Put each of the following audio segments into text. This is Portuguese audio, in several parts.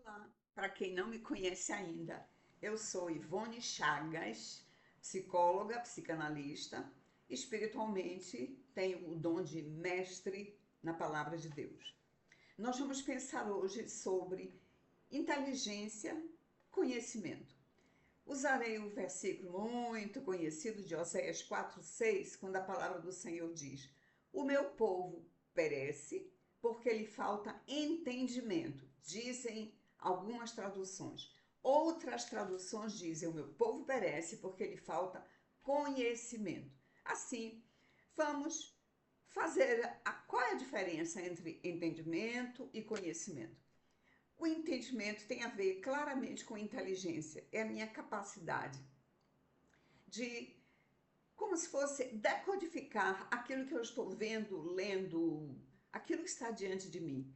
Olá, para quem não me conhece ainda, eu sou Ivone Chagas, psicóloga, psicanalista, espiritualmente tenho o dom de mestre na palavra de Deus. Nós vamos pensar hoje sobre inteligência, conhecimento. Usarei o versículo muito conhecido de Oséias 4:6, quando a palavra do Senhor diz: O meu povo perece porque lhe falta entendimento, dizem algumas traduções. Outras traduções dizem: O meu povo perece porque lhe falta conhecimento. Assim, vamos fazer qual é a diferença entre entendimento e conhecimento. O entendimento tem a ver claramente com inteligência, é a minha capacidade de, como se fosse decodificar aquilo que eu estou vendo, lendo, aquilo que está diante de mim.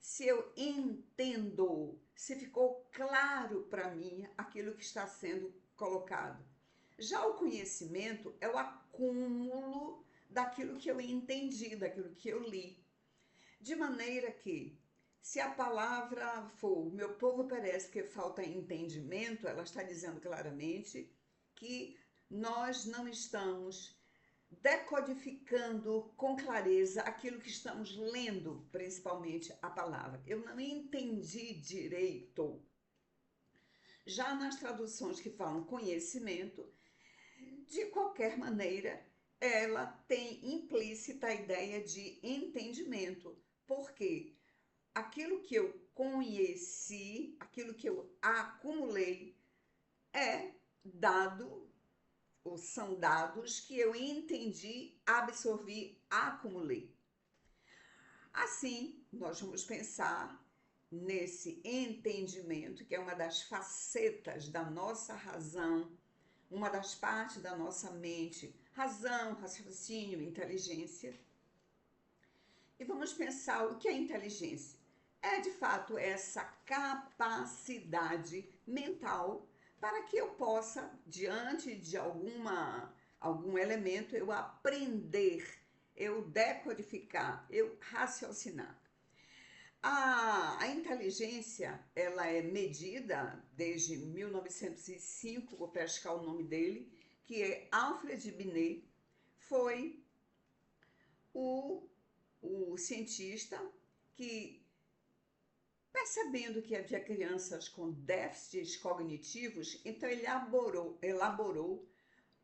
Se eu entendo, se ficou claro para mim aquilo que está sendo colocado. Já o conhecimento é o acúmulo daquilo que eu entendi, daquilo que eu li. De maneira que, se a palavra for meu povo perece que falta entendimento, ela está dizendo claramente que nós não estamos decodificando com clareza aquilo que estamos lendo, principalmente a palavra. Eu não entendi direito. Já nas traduções que falam conhecimento, de qualquer maneira, ela tem implícita a ideia de entendimento. Por quê? Aquilo que eu conheci, aquilo que eu acumulei, é dado, ou são dados que eu entendi, absorvi, acumulei. Assim, nós vamos pensar nesse entendimento, que é uma das facetas da nossa razão, uma das partes da nossa mente, razão, raciocínio, inteligência. E vamos pensar o que é inteligência. É de fato essa capacidade mental para que eu possa, diante de algum elemento, eu aprender, eu decodificar, eu raciocinar. A inteligência, ela é medida desde 1905, vou pescar o nome dele, que é Alfred Binet, foi o, o cientista que, percebendo que havia crianças com déficits cognitivos, então ele elaborou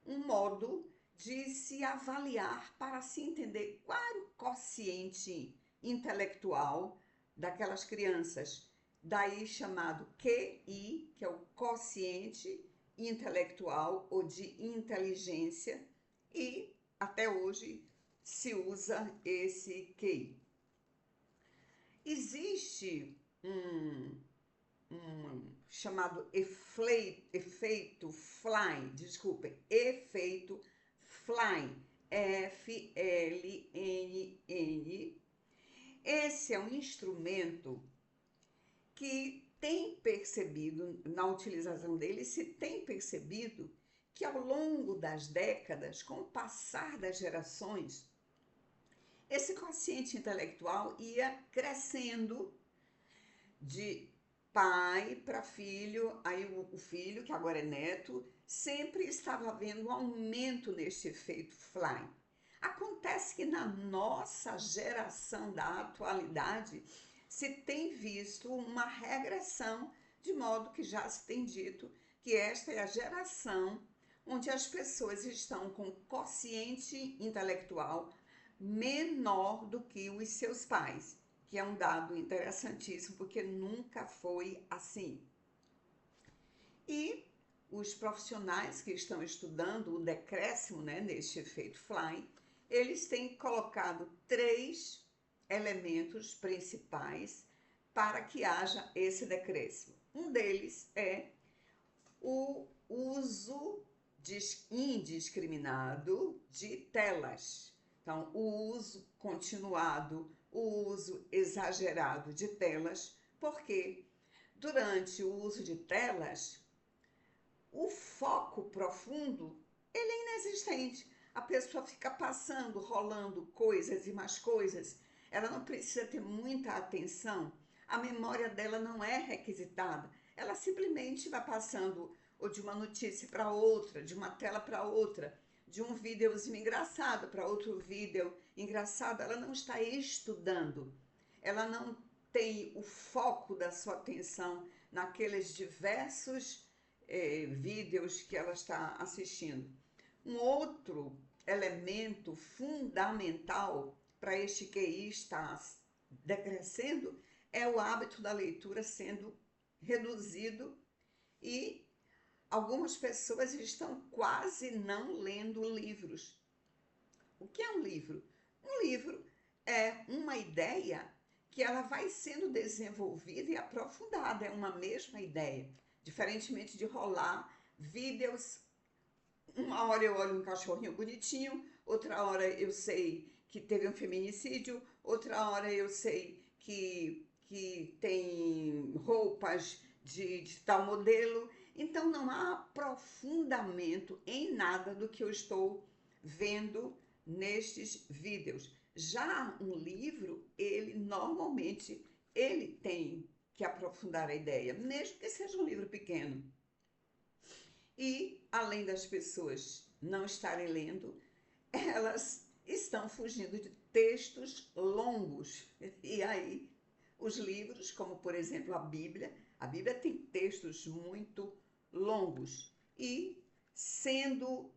um modo de se avaliar para se entender qual era o quociente intelectual daquelas crianças. Daí chamado QI, que é o quociente intelectual ou de inteligência, e até hoje se usa esse QI. Existe um chamado efeito Flynn, desculpem, efeito Flynn, Flnn. Esse é um instrumento que tem percebido, na utilização dele, se tem percebido que ao longo das décadas, com o passar das gerações, esse quociente intelectual ia crescendo de pai para filho, aí o filho, que agora é neto, sempre estava havendo um aumento neste efeito Flynn. Acontece que na nossa geração da atualidade se tem visto uma regressão, de modo que já se tem dito que esta é a geração onde as pessoas estão com quociente intelectual menor do que os seus pais, que é um dado interessantíssimo, porque nunca foi assim. E os profissionais que estão estudando o decréscimo, né, neste efeito Flynn, eles têm colocado três elementos principais para que haja esse decréscimo. Um deles é o uso indiscriminado de telas. Então, o uso continuado, o uso exagerado de telas, porque durante o uso de telas, o foco profundo ele é inexistente. A pessoa fica passando, rolando coisas e mais coisas. Ela não precisa ter muita atenção. a memória dela não é requisitada. Ela simplesmente vai passando ou de uma notícia para outra, de uma tela para outra, de um videozinho engraçado para outro vídeo engraçado. Ela não está estudando, ela não tem o foco da sua atenção naqueles diversos vídeos que ela está assistindo. Um outro elemento fundamental para este QI estar decrescendo é o hábito da leitura sendo reduzido e algumas pessoas estão quase não lendo livros. O que é um livro? Um livro é uma ideia que ela vai sendo desenvolvida e aprofundada, é uma mesma ideia. Diferentemente de rolar vídeos, uma hora eu olho um cachorrinho bonitinho, outra hora eu sei que teve um feminicídio, outra hora eu sei que tem roupas de tal modelo. Então não há aprofundamento em nada do que eu estou vendo nestes vídeos. Já um livro, ele normalmente tem que aprofundar a ideia, mesmo que seja um livro pequeno. E além das pessoas não estarem lendo, elas estão fugindo de textos longos. E aí os livros, como por exemplo a Bíblia tem textos muito longos. E sendo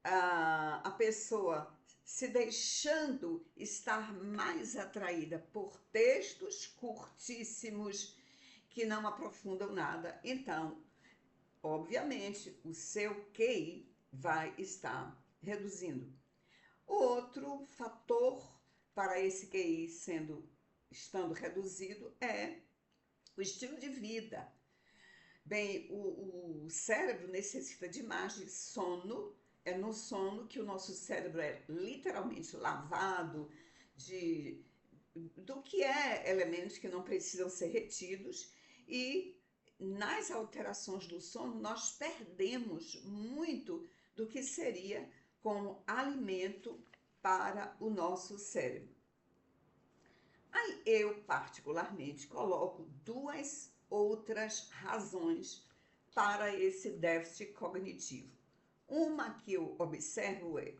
a pessoa se deixando estar mais atraída por textos curtíssimos que não aprofundam nada, então, obviamente, o seu QI vai estar reduzindo. Outro fator para esse QI estando reduzido é o estilo de vida. Bem, o cérebro necessita de mais de sono. É no sono que o nosso cérebro é literalmente lavado do que é elementos que não precisam ser retidos, e nas alterações do sono nós perdemos muito do que seria como alimento para o nosso cérebro. Aí eu particularmente coloco duas outras razões para esse déficit cognitivo. Uma que eu observo é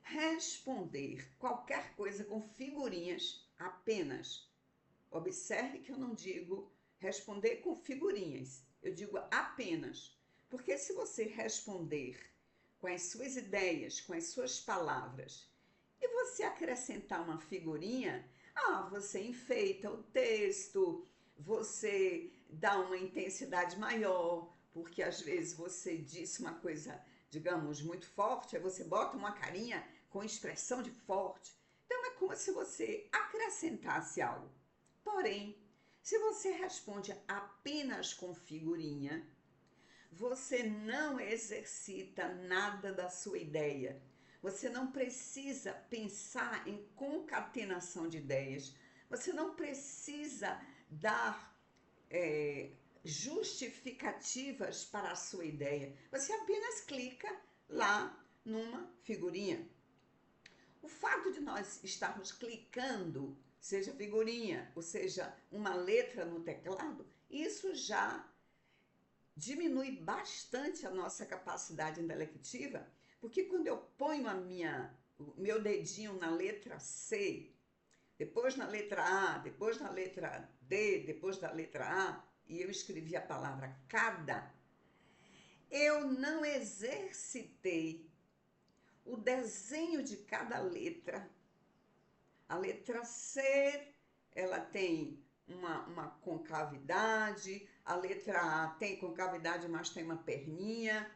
responder qualquer coisa com figurinhas apenas. Observe que eu não digo responder com figurinhas, eu digo apenas. Porque se você responder com as suas ideias, com as suas palavras, e você acrescentar uma figurinha, você enfeita o texto, você dá uma intensidade maior, porque às vezes você disse uma coisa, digamos, muito forte, aí você bota uma carinha com expressão de forte. Então é como se você acrescentasse algo. Porém, se você responde apenas com figurinha, você não exercita nada da sua ideia. Você não precisa pensar em concatenação de ideias. Você não precisa dar justificativas para a sua ideia. Você apenas clica lá numa figurinha. O fato de nós estarmos clicando, seja figurinha ou seja uma letra no teclado, isso já diminui bastante a nossa capacidade intelectiva, porque quando eu ponho o meu dedinho na letra C, depois na letra A, depois na letra D, depois da letra A, e eu escrevi a palavra cada, eu não exercitei o desenho de cada letra. A letra C, ela tem uma concavidade, a letra A tem concavidade, mas tem uma perninha.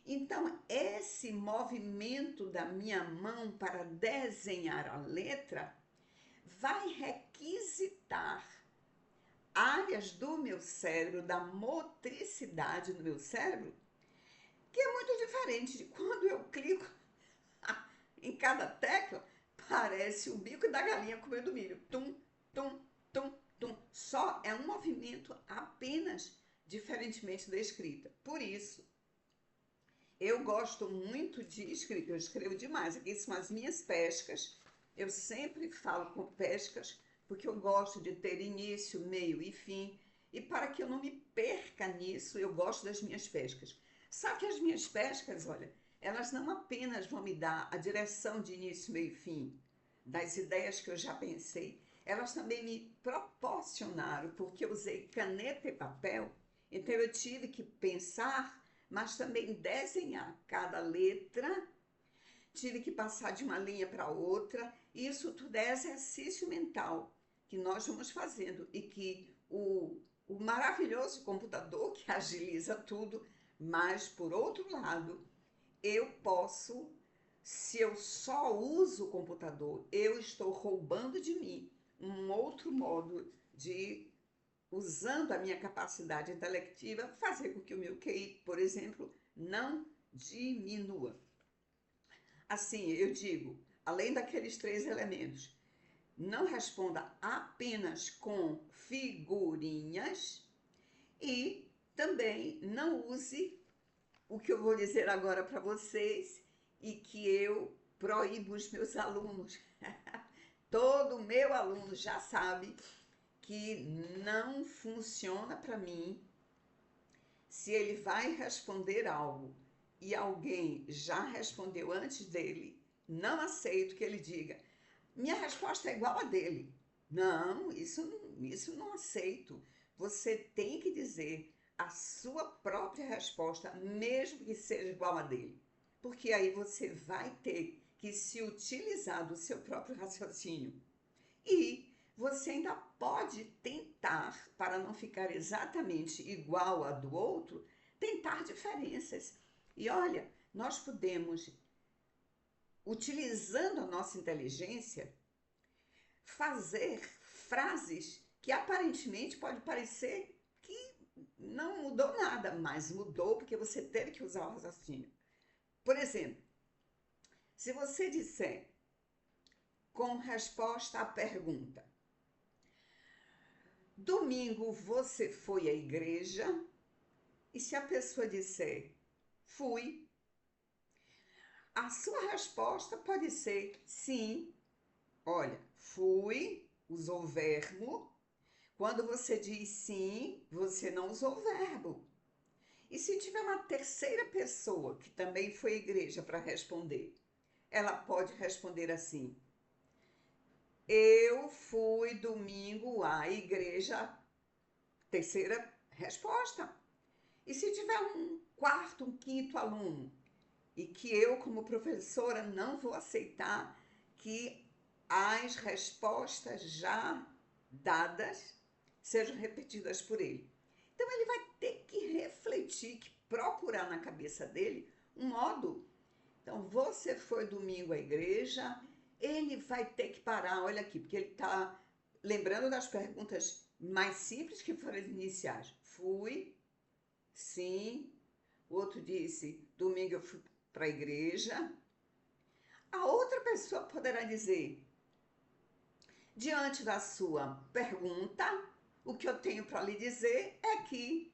Então, esse movimento da minha mão para desenhar a letra vai requisitar áreas do meu cérebro, da motricidade do meu cérebro, que é muito diferente de quando eu clico em cada tecla, parece o bico da galinha comendo milho. Tum, tum, tum, tum. Só é um movimento apenas diferentemente da escrita. Por isso, eu gosto muito de escrita, eu escrevo demais. Aqui são as minhas pescas. Eu sempre falo com pescas porque eu gosto de ter início, meio e fim. E para que eu não me perca nisso, eu gosto das minhas pescas. Só que as minhas pescas, olha, elas não apenas vão me dar a direção de início, meio e fim, das ideias que eu já pensei, elas também me proporcionaram, porque eu usei caneta e papel, então eu tive que pensar, mas também desenhar cada letra, tive que passar de uma linha para outra, e isso tudo é exercício mental que nós vamos fazendo e que o maravilhoso computador que agiliza tudo, mas por outro lado, eu posso, se eu só uso o computador, eu estou roubando de mim um outro modo de, usando a minha capacidade intelectiva, fazer com que o meu QI, por exemplo, não diminua. Assim, eu digo, além daqueles 3 elementos, não responda apenas com figurinhas e também não use o que eu vou dizer agora para vocês e que eu proíbo os meus alunos. Todo meu aluno já sabe que não funciona para mim se ele vai responder algo e alguém já respondeu antes dele. Não aceito que ele diga, minha resposta é igual a dele. Não, isso não aceito. Você tem que dizer a sua própria resposta, mesmo que seja igual a dele. Porque aí você vai ter que se utilizar do seu próprio raciocínio. E você ainda pode tentar, para não ficar exatamente igual a do outro, tentar diferenças. E olha, nós podemos, utilizando a nossa inteligência, fazer frases que aparentemente pode parecer que não mudou nada, mas mudou porque você teve que usar o raciocínio. Por exemplo, se você disser com resposta à pergunta, domingo você foi à igreja? E se a pessoa disser, fui, a sua resposta pode ser sim. Olha, fui, usou o verbo. Quando você diz sim, você não usou o verbo. E se tiver uma terceira pessoa que também foi à igreja para responder, ela pode responder assim: eu fui domingo à igreja. Terceira resposta. E se tiver um quarto, um quinto aluno, e que eu, como professora, não vou aceitar que as respostas já dadas sejam repetidas por ele. Então, ele vai ter que refletir, que procurar na cabeça dele um modo. Então, você foi domingo à igreja, ele vai ter que parar, olha aqui, porque ele está lembrando das perguntas mais simples que foram as iniciais. Fui, sim. O outro disse, domingo eu fui para a igreja. A outra pessoa poderá dizer, diante da sua pergunta, o que eu tenho para lhe dizer é que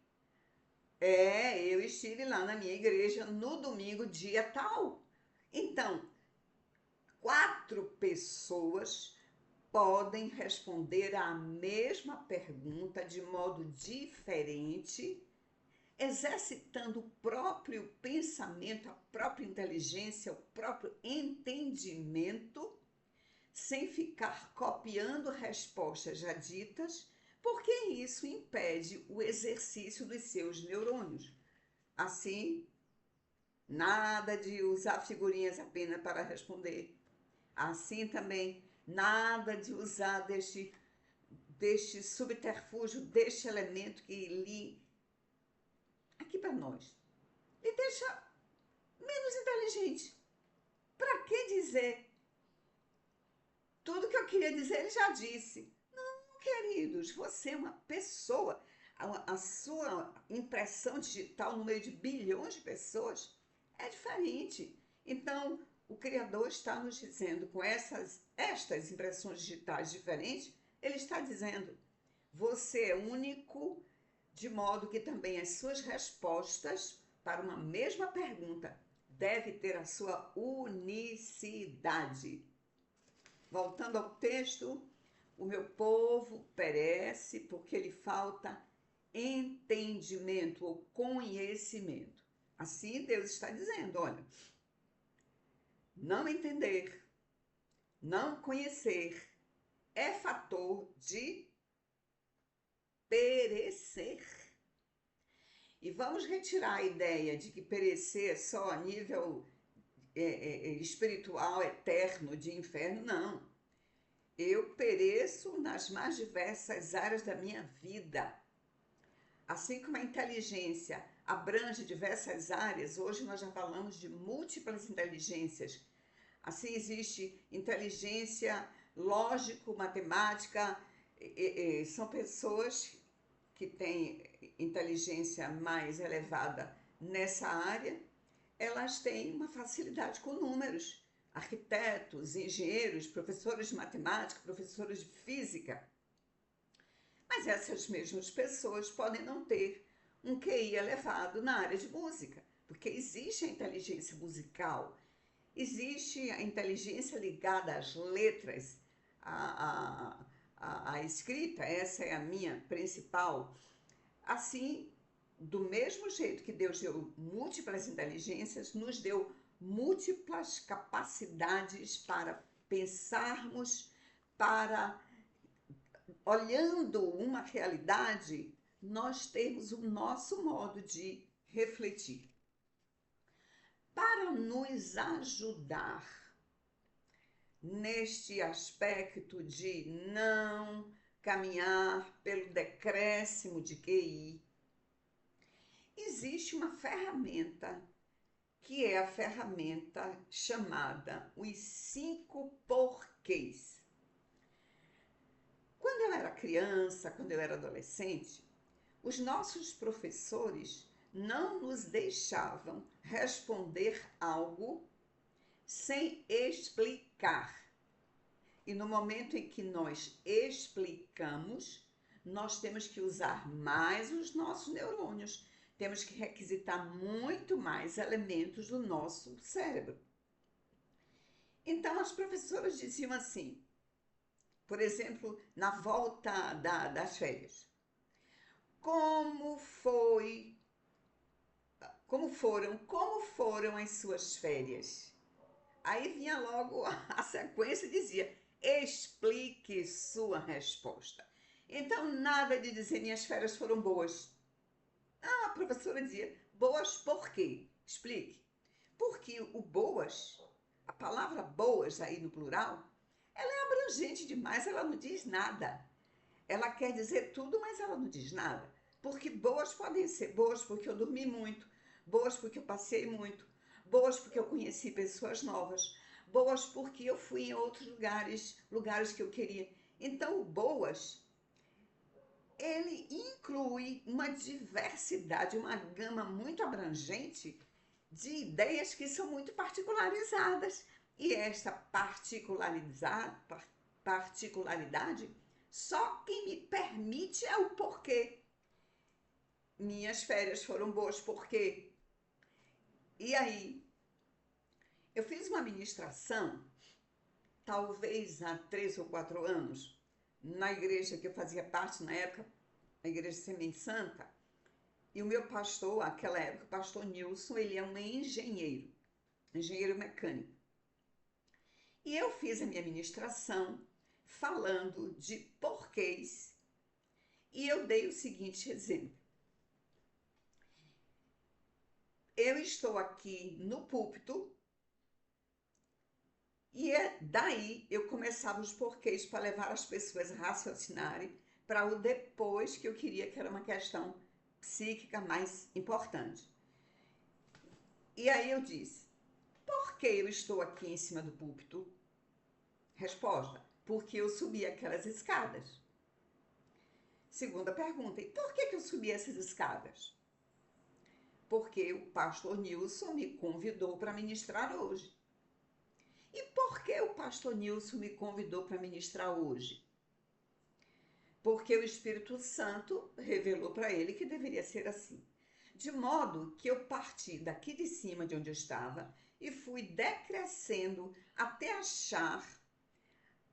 eu estive lá na minha igreja no domingo, dia tal. Então, 4 pessoas podem responder à mesma pergunta de modo diferente, exercitando o próprio pensamento, a própria inteligência, o próprio entendimento, sem ficar copiando respostas já ditas, porque isso impede o exercício dos seus neurônios. Assim, nada de usar figurinhas apenas para responder. Assim também, nada de usar deste subterfúgio, deste elemento que lhe, aqui para nós, lhe deixa menos inteligente. Para que dizer? Tudo que eu queria dizer, ele já disse. Não, queridos, você é uma pessoa. A sua impressão digital no meio de bilhões de pessoas é diferente. Então, o Criador está nos dizendo, com estas impressões digitais diferentes, ele está dizendo, você é único, de modo que também as suas respostas para uma mesma pergunta devem ter a sua unicidade. Voltando ao texto, o meu povo perece porque lhe falta entendimento ou conhecimento. Assim Deus está dizendo, olha, não entender, não conhecer é fator de perecer. E vamos retirar a ideia de que perecer é só a nível espiritual, eterno, de inferno, não. Eu pereço nas mais diversas áreas da minha vida. Assim como a inteligência abrange diversas áreas, hoje nós já falamos de múltiplas inteligências. Assim existe inteligência lógico-matemática, são pessoas que têm inteligência mais elevada nessa área, elas têm uma facilidade com números. Arquitetos, engenheiros, professores de matemática, professores de física. Mas essas mesmas pessoas podem não ter um QI elevado na área de música, porque existe a inteligência musical, existe a inteligência ligada às letras, à escrita, essa é a minha principal. Assim, do mesmo jeito que Deus deu múltiplas inteligências, nos deu múltiplas capacidades para pensarmos, para, olhando uma realidade, nós termos o nosso modo de refletir. Para nos ajudar neste aspecto de não caminhar pelo decréscimo de QI, existe uma ferramenta que é a ferramenta chamada os 5 porquês. Quando eu era criança, quando eu era adolescente, os nossos professores não nos deixavam responder algo sem explicar. E no momento em que nós explicamos, nós temos que usar mais os nossos neurônios, temos que requisitar muito mais elementos do nosso cérebro. Então as professoras diziam assim, por exemplo, na volta das férias, como foram as suas férias? Aí vinha logo a sequência e dizia, explique sua resposta. Então, nada de dizer minhas férias foram boas. Não, a professora dizia, boas por quê? Explique. Porque o boas, a palavra boas aí no plural, ela é abrangente demais, ela não diz nada. Ela quer dizer tudo, mas ela não diz nada. Porque boas podem ser boas porque eu dormi muito, boas porque eu passei muito, boas porque eu conheci pessoas novas, boas porque eu fui em outros lugares que eu queria. Então, o boas, ele inclui uma diversidade, uma gama muito abrangente de ideias que são muito particularizadas. E esta particularidade, só quem me permite é o porquê. Minhas férias foram boas porque... E aí, eu fiz uma ministração, talvez há 3 ou 4 anos, na igreja que eu fazia parte na época, a igreja Semente Santa, e o meu pastor, naquela época, o pastor Nilson, ele é um engenheiro mecânico. E eu fiz a minha ministração falando de porquês, e eu dei o seguinte exemplo. Eu estou aqui no púlpito e daí eu começava os porquês para levar as pessoas a raciocinarem para o depois que eu queria, que era uma questão psíquica mais importante. E aí eu disse, por que eu estou aqui em cima do púlpito? Resposta, porque eu subi aquelas escadas. Segunda pergunta, e por que eu subi essas escadas? Porque o pastor Nilson me convidou para ministrar hoje. E por que o pastor Nilson me convidou para ministrar hoje? Porque o Espírito Santo revelou para ele que deveria ser assim. De modo que eu parti daqui de cima de onde eu estava e fui decrescendo até achar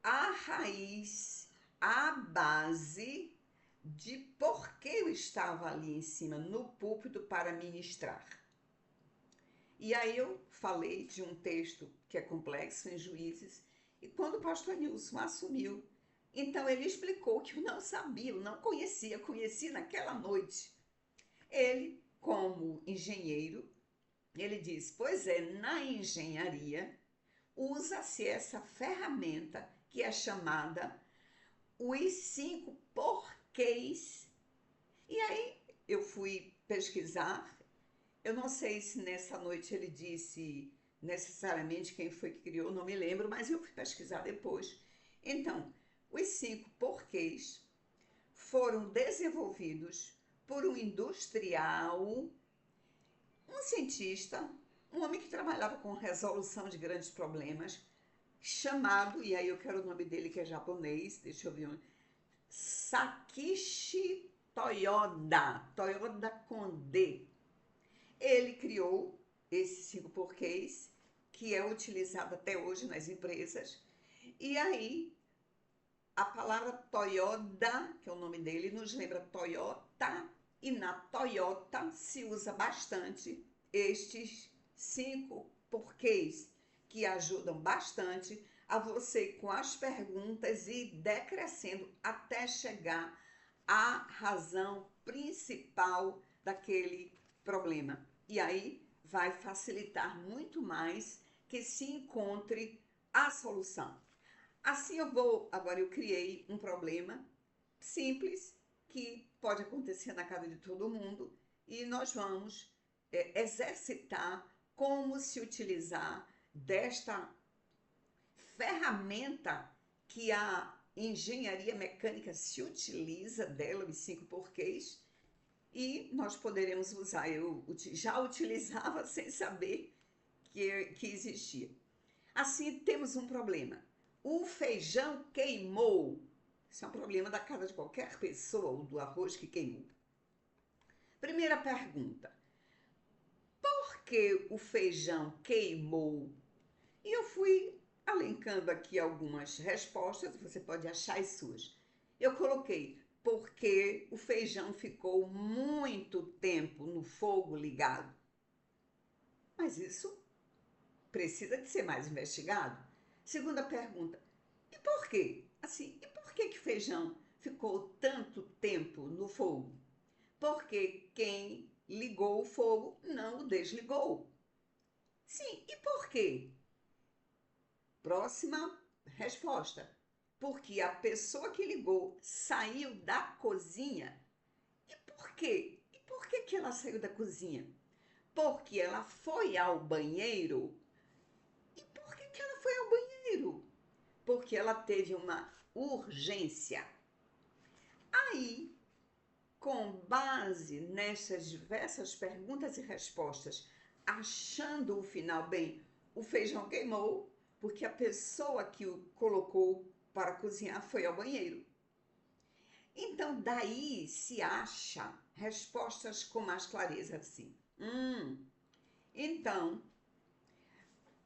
a raiz a base de por que eu estava ali em cima, no púlpito, para ministrar. E aí eu falei de um texto que é complexo em Juízes, e quando o pastor Nilson assumiu, então ele explicou que eu não sabia, eu não conhecia, conheci naquela noite. Ele, como engenheiro, ele diz, pois é, na engenharia usa-se essa ferramenta que é chamada os 5 porquês. E aí eu fui pesquisar. Eu não sei se nessa noite ele disse necessariamente quem foi que criou, não me lembro, mas eu fui pesquisar depois. Então, os 5 porquês foram desenvolvidos por um industrial, um cientista, um homem que trabalhava com resolução de grandes problemas, chamado, e aí eu quero o nome dele que é japonês, deixa eu ver, Sakishi Toyoda, Toyoda com D. Ele criou esses 5 porquês, que é utilizado até hoje nas empresas. E aí, a palavra Toyota, que é o nome dele, nos lembra Toyota, e na Toyota se usa bastante estes 5 porquês, que ajudam bastante a você com as perguntas e decrescendo até chegar à razão principal daquele problema. E aí vai facilitar muito mais que se encontre a solução. Assim agora eu criei um problema simples que pode acontecer na casa de todo mundo e nós vamos exercitar como se utilizar desta ferramenta que a engenharia mecânica se utiliza dela, os 5 porquês, e nós poderemos usar. Eu já utilizava sem saber que existia. Assim, temos um problema. O feijão queimou. Isso é um problema da casa de qualquer pessoa, ou do arroz que queimou. Primeira pergunta. Por que o feijão queimou? E eu fui alencando aqui algumas respostas, você pode achar as suas. Eu coloquei porque o feijão ficou muito tempo no fogo ligado. Mas isso precisa de ser mais investigado. Segunda pergunta, e por quê? Assim, e por que o feijão ficou tanto tempo no fogo? Porque quem ligou o fogo não o desligou. Sim, e por quê? Próxima resposta. Porque a pessoa que ligou saiu da cozinha. E por quê? E por que ela saiu da cozinha? Porque ela foi ao banheiro. E por que ela foi ao banheiro? Porque ela teve uma urgência. Aí, com base nessas diversas perguntas e respostas, achando o final bem, o feijão queimou porque a pessoa que o colocou para cozinhar foi ao banheiro. Então, daí se acha respostas com mais clareza assim. Então,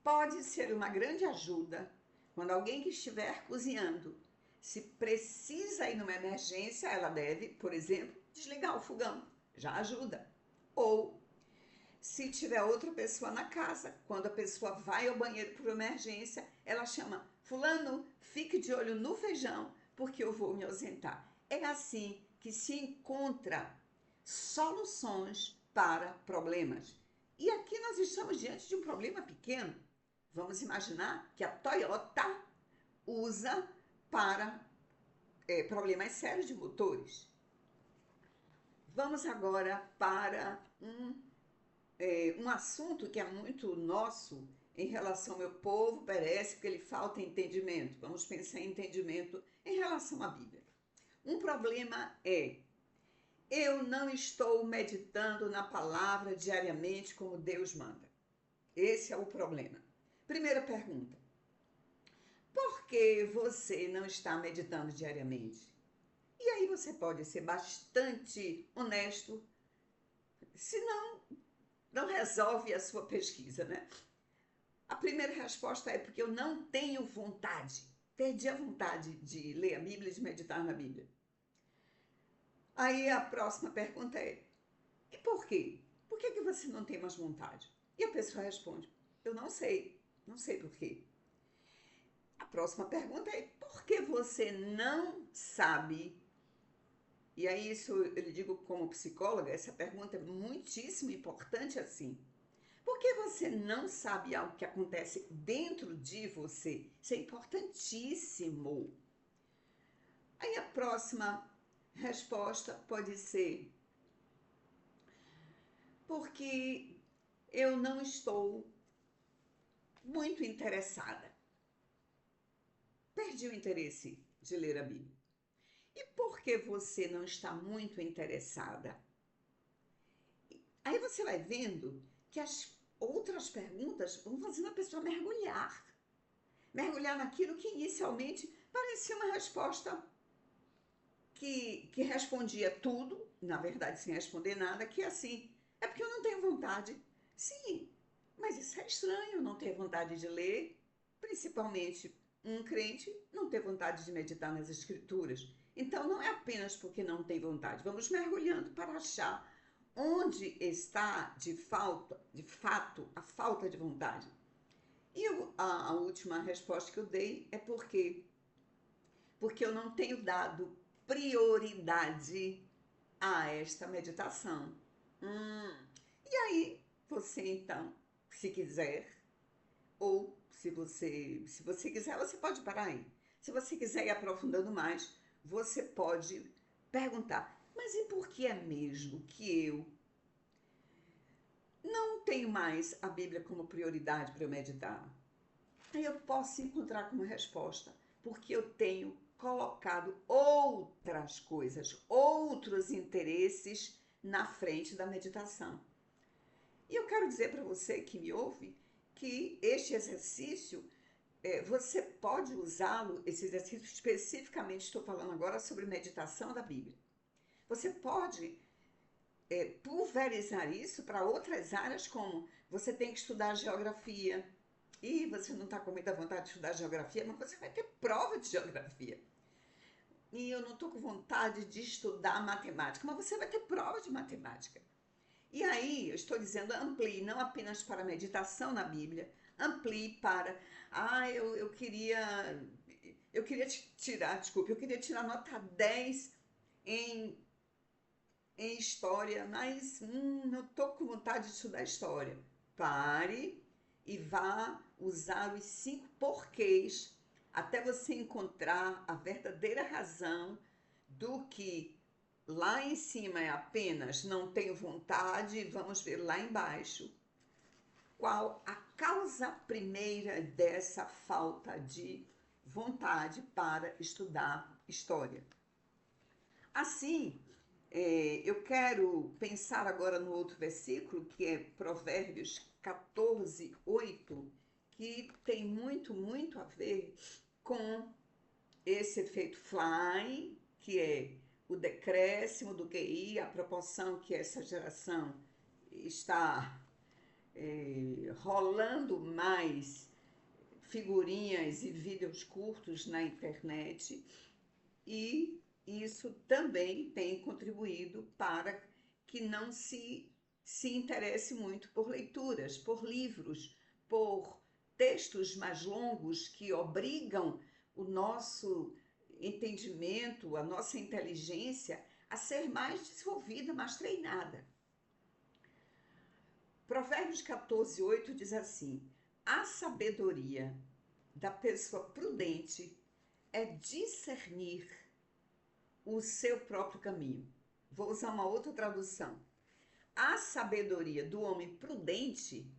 pode ser uma grande ajuda quando alguém que estiver cozinhando, se precisa ir numa emergência, ela deve, por exemplo, desligar o fogão. Já ajuda. Ou, se tiver outra pessoa na casa, quando a pessoa vai ao banheiro por emergência, ela chama, fulano, fique de olho no feijão, porque eu vou me ausentar. É assim que se encontra soluções para problemas. E aqui nós estamos diante de um problema pequeno. Vamos imaginar que a Toyota usa para problemas sérios de motores. Vamos agora para um assunto que é muito nosso em relação ao meu povo, parece que ele falta entendimento. Vamos pensar em entendimento em relação à Bíblia. Um problema é, eu não estou meditando na palavra diariamente como Deus manda. Esse é o problema. Primeira pergunta. Por que você não está meditando diariamente? E aí você pode ser bastante honesto, senão não resolve a sua pesquisa, né? A primeira resposta é porque eu não tenho vontade. perdi a vontade de ler a Bíblia e de meditar na Bíblia. Aí a próxima pergunta é: e por quê? Por que você não tem mais vontade? E a pessoa responde: eu não sei, não sei por quê. A próxima pergunta é: por que você não sabe? E aí isso eu lhe digo como psicóloga, essa pergunta é muitíssimo importante assim. Por que você não sabe algo que acontece dentro de você? Isso é importantíssimo. Aí a próxima resposta pode ser: porque eu não estou muito interessada. Perdi o interesse de ler a Bíblia. E por que você não está muito interessada? Aí você vai vendo que as outras perguntas vão fazendo a pessoa mergulhar. Mergulhar naquilo que inicialmente parecia uma resposta que respondia tudo, na verdade sem responder nada, que é assim: é porque eu não tenho vontade. Sim, mas isso é estranho, não ter vontade de ler, principalmente um crente não ter vontade de meditar nas escrituras. Então não é apenas porque não tem vontade, vamos mergulhando para achar onde está de fato a falta de vontade. E a última resposta que eu dei é porque eu não tenho dado prioridade a esta meditação. E aí, você então, se quiser, ou se você quiser, você pode parar aí. Se você quiser ir aprofundando mais, você pode perguntar: mas e por que é mesmo que eu não tenho mais a Bíblia como prioridade para eu meditar? Aí eu posso encontrar como resposta: porque eu tenho colocado outras coisas, outros interesses na frente da meditação. E eu quero dizer para você que me ouve que este exercício, você pode usá-lo, esse exercício especificamente, estou falando agora sobre meditação da Bíblia. Você pode pulverizar isso para outras áreas, como você tem que estudar geografia, e você não está com muita vontade de estudar geografia, mas você vai ter prova de geografia. E eu não estou com vontade de estudar matemática, mas você vai ter prova de matemática. E aí, eu estou dizendo, amplie não apenas para meditação na Bíblia, amplie para, eu queria eu queria tirar nota 10 em, em história, mas não estou com vontade de estudar história. Pare e vá usar os 5 porquês até você encontrar a verdadeira razão do que lá em cima é apenas não tenho vontade, vamos ver lá embaixo qual a causa primeira dessa falta de vontade para estudar história. Assim, eu quero pensar agora no outro versículo, que é Provérbios 14, 8, que tem muito, muito a ver com esse efeito fly, que é o decréscimo do QI, a proporção que essa geração está rolando mais figurinhas e vídeos curtos na internet, e isso também tem contribuído para que não se interesse muito por leituras, por livros, por textos mais longos que obrigam o nosso entendimento, a nossa inteligência a ser mais desenvolvida, mais treinada. Provérbios 14, 8 diz assim: a sabedoria da pessoa prudente é discernir o seu próprio caminho. Vou usar uma outra tradução. A sabedoria do homem prudente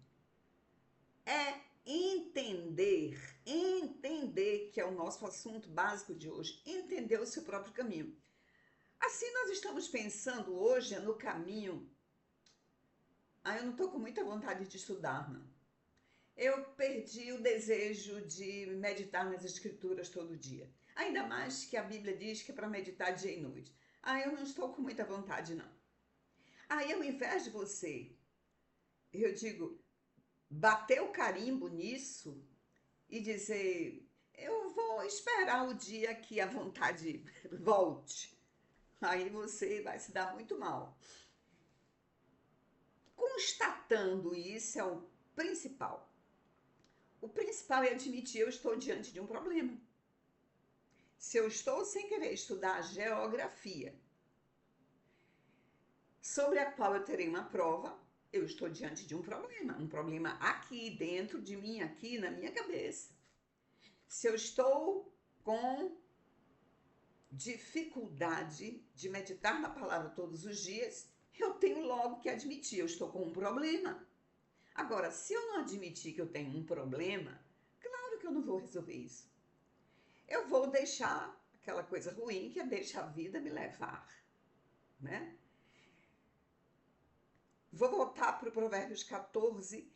é entender, que é o nosso assunto básico de hoje, entender o seu próprio caminho. Assim nós estamos pensando hoje no caminho. Eu não estou com muita vontade de estudar, não. Eu perdi o desejo de meditar nas escrituras todo dia. Ainda mais que a Bíblia diz que é para meditar dia e noite. Eu não estou com muita vontade, não. Aí, ao invés de você, eu digo, bater o carimbo nisso e dizer, eu vou esperar o dia que a vontade volte. Aí você vai se dar muito mal. Constatando isso é o principal. O principal é admitir eu estou diante de um problema. Se eu estou sem querer estudar geografia, sobre a qual eu terei uma prova, eu estou diante de um problema aqui dentro de mim, aqui na minha cabeça. Se eu estou com dificuldade de meditar na palavra todos os dias, eu tenho logo que admitir, eu estou com um problema. Agora, se eu não admitir que eu tenho um problema, claro que eu não vou resolver isso. Eu vou deixar aquela coisa ruim que é deixar a vida me levar, né? Vou voltar para o Provérbios 14,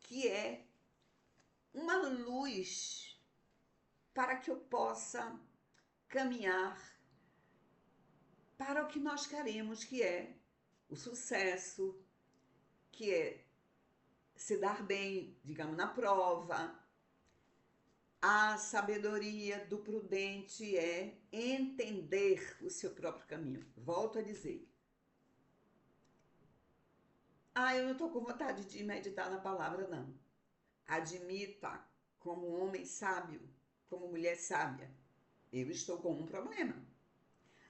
que é uma luz para que eu possa caminhar para o que nós queremos, que é o sucesso, que é se dar bem, digamos, na prova. A sabedoria do prudente é entender o seu próprio caminho. Volto a dizer. Eu não estou com vontade de meditar na palavra, não. Admita, como homem sábio, como mulher sábia, eu estou com um problema.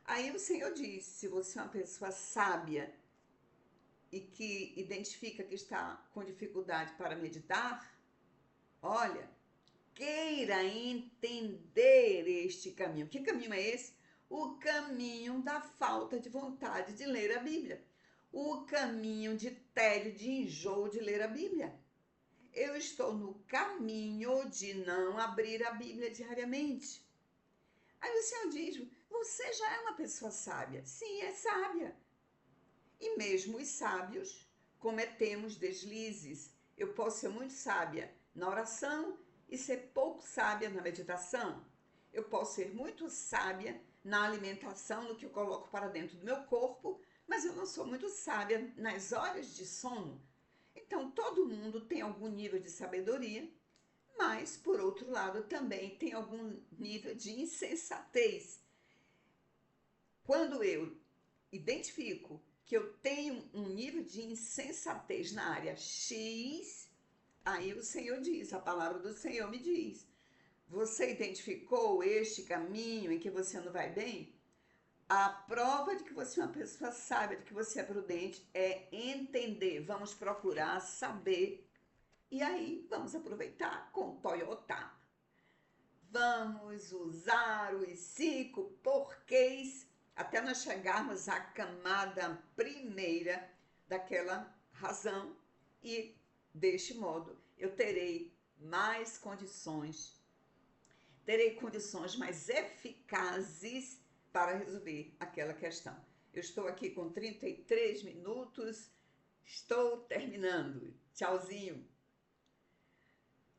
Aí o Senhor diz, se você é uma pessoa sábia e que identifica que está com dificuldade para meditar, olha, queira entender este caminho. Que caminho é esse? O caminho da falta de vontade de ler a Bíblia. O caminho de tédio, de enjoo de ler a Bíblia. Eu estou no caminho de não abrir a Bíblia diariamente. Aí o Senhor diz, você já é uma pessoa sábia. Sim, é sábia. E mesmo os sábios cometemos deslizes. Eu posso ser muito sábia na oração e ser pouco sábia na meditação. Eu posso ser muito sábia na alimentação, no que eu coloco para dentro do meu corpo, mas eu não sou muito sábia nas horas de sono. Então, todo mundo tem algum nível de sabedoria, mas, por outro lado, também tem algum nível de insensatez. Quando eu identifico que eu tenho um nível de insensatez na área X, aí o Senhor diz, a palavra do Senhor me diz, você identificou este caminho em que você não vai bem? A prova de que você é uma pessoa sábia, de que você é prudente, é entender. Vamos procurar saber. E aí, vamos aproveitar com Toyota. Vamos usar os 5 porquês até nós chegarmos à camada primeira daquela razão. E, deste modo, eu terei mais condições, mais eficazes para resolver aquela questão. Eu estou aqui com 33 minutos, estou terminando. Tchauzinho.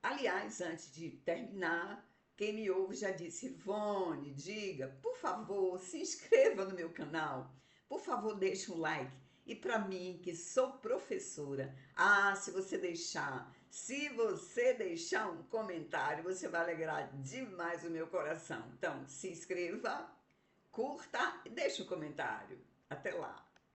Aliás, antes de terminar, quem me ouve já disse, Ivone, diga, por favor, se inscreva no meu canal. Por favor, deixe um like. E para mim, que sou professora, se você deixar um comentário, você vai alegrar demais o meu coração. Então, se inscreva, curta e deixe um comentário. Até lá!